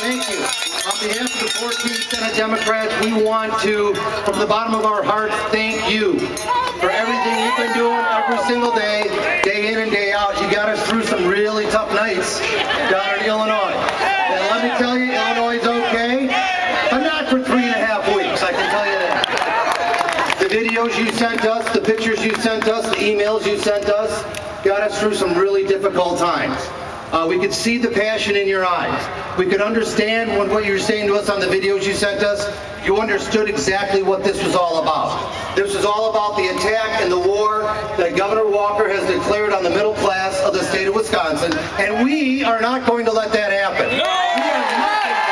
Thank you. On behalf of the 14th Senate Democrats, we want to, from the bottom of our hearts, thank you for everything you've been doing every single day, day in and day out. You got us through some really tough nights down in Illinois. And let me tell you, Illinois is okay, but not for 3.5 weeks, I can tell you that. The videos you sent us, the pictures you sent us, the emails you sent us, got us through some really difficult times. We could see the passion in your eyes. We could understand what you were saying to us on the videos you sent us. You understood exactly what this was all about. This was all about the attack and the war that Governor Walker has declared on the middle class of the state of Wisconsin, and we are not going to let that happen. We are not going to let that happen.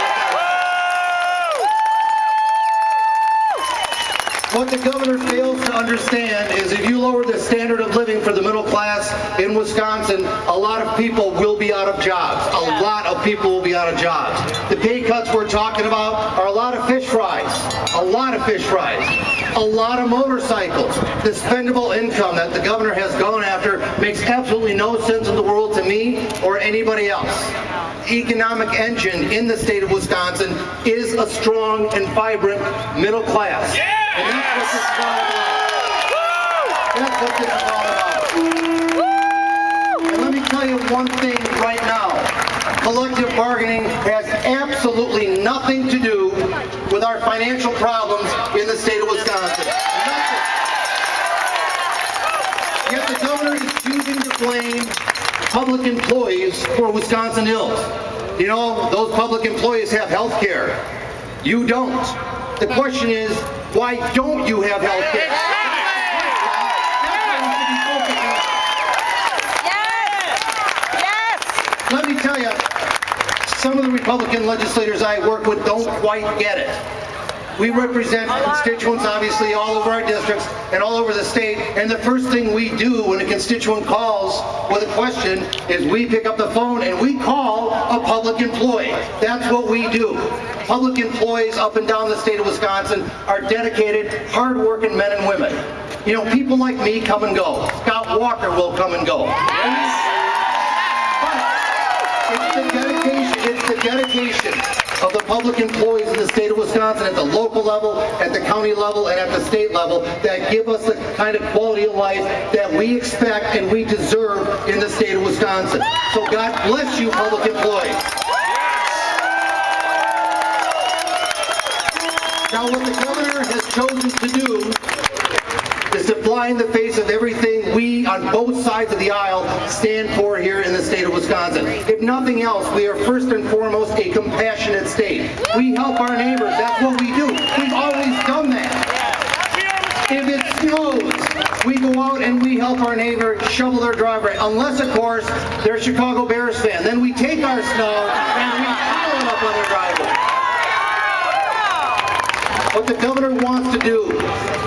What the governor fails to understand is if you lower the standard of living for the middle class in Wisconsin, a lot of people will be out of jobs. A lot of people will be out of jobs. The pay cuts we're talking about are a lot of fish fries. A lot of fish fries. A lot of motorcycles. The spendable income that the governor has gone after makes absolutely no sense in the world to me or anybody else. The economic engine in the state of Wisconsin is a strong and vibrant middle class. And that's what this is all about. That's what this is all about. And let me tell you one thing right now. Collective bargaining has absolutely nothing to do with our financial problems in the state of Wisconsin. Nothing. Yet the governor is choosing to blame public employees for Wisconsin ills. You know, those public employees have health care. You don't. The question is, why don't you have health care? Yes. Let me tell you, some of the Republican legislators I work with don't quite get it. We represent constituents, obviously, all over our districts and all over the state, and the first thing we do when a constituent calls with a question is we pick up the phone and we call a public employee. That's what we do. Public employees up and down the state of Wisconsin are dedicated, hard-working men and women. You know, people like me come and go. Scott Walker will come and go. It's the dedication of the public employees in the state of Wisconsin at the local level, at the county level, and at the state level that give us the kind of quality of life that we expect and we deserve in the state of Wisconsin. So God bless you, public employees. Now what the governor has chosen to do is to fly in the face of everything we, on both sides of the aisle, stand for here in the state of Wisconsin. If nothing else, we are first and foremost a compassionate state. We help our neighbors. That's what we do. We've always done that. If it snows, we go out and we help our neighbor shovel their driveway. Unless, of course, they're a Chicago Bears fan. Then we take our snow and we pile it up on their driveway. What the governor wants to do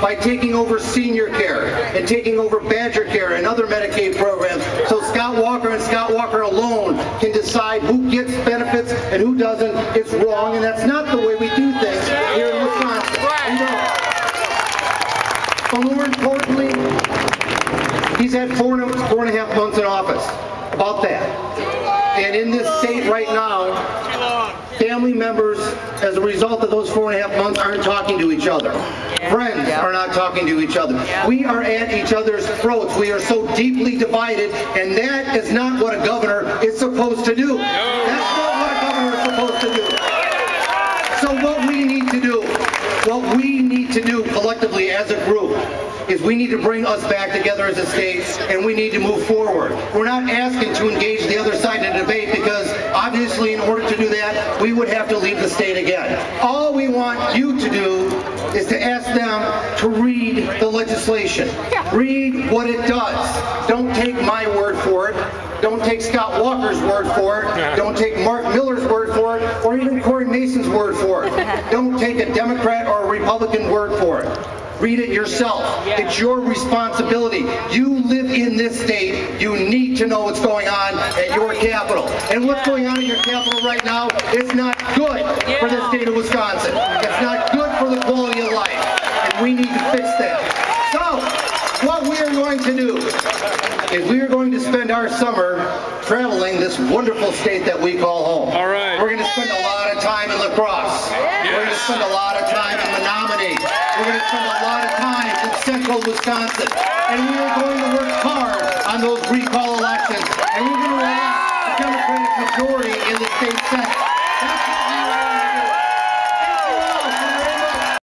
by taking over senior care and taking over Badger Care and other Medicaid programs so Scott Walker and Scott Walker alone can decide who gets benefits and who doesn't, it's wrong, and that's not the way we do things here in Wisconsin. But more importantly, he's had four and a half months in office. About that. And in this state right now, family members, as a result of those 4.5 months, aren't talking to each other. Friends are not talking to each other. We are at each other's throats. We are so deeply divided, and that is not what a governor is supposed to do. That's not what a governor is supposed to do. So what we need to do collectively as a group is we need to bring us back together as a state, and we need to move forward. We're not asking to engage the other side in a debate because obviously in order to do that, we would have to leave the state again. All we want you to do is to ask them to read the legislation. Read what it does. Don't take my word for it. Don't take Scott Walker's word for it. Don't take Mark Miller's word for it, or even Corey Mason's word for it. Don't take a Democrat or a Republican word for it. Read it yourself. It's your responsibility. You live in this state. You need to know what's going on at your capital. And what's going on at your capital right now is not good for the state of Wisconsin. It's not good for the quality of life. And we need to fix that. So, what we are going to do is we are going to spend our summer traveling this wonderful state that we call home. All right. We're going to spend a lot of time in La Crosse. We're going to spend a lot of time in Menominee. We're going to spend a lot of time in central Wisconsin. And we are going to work hard on those recall elections. And we're going to elect a Democratic majority in the state Senate. That's what we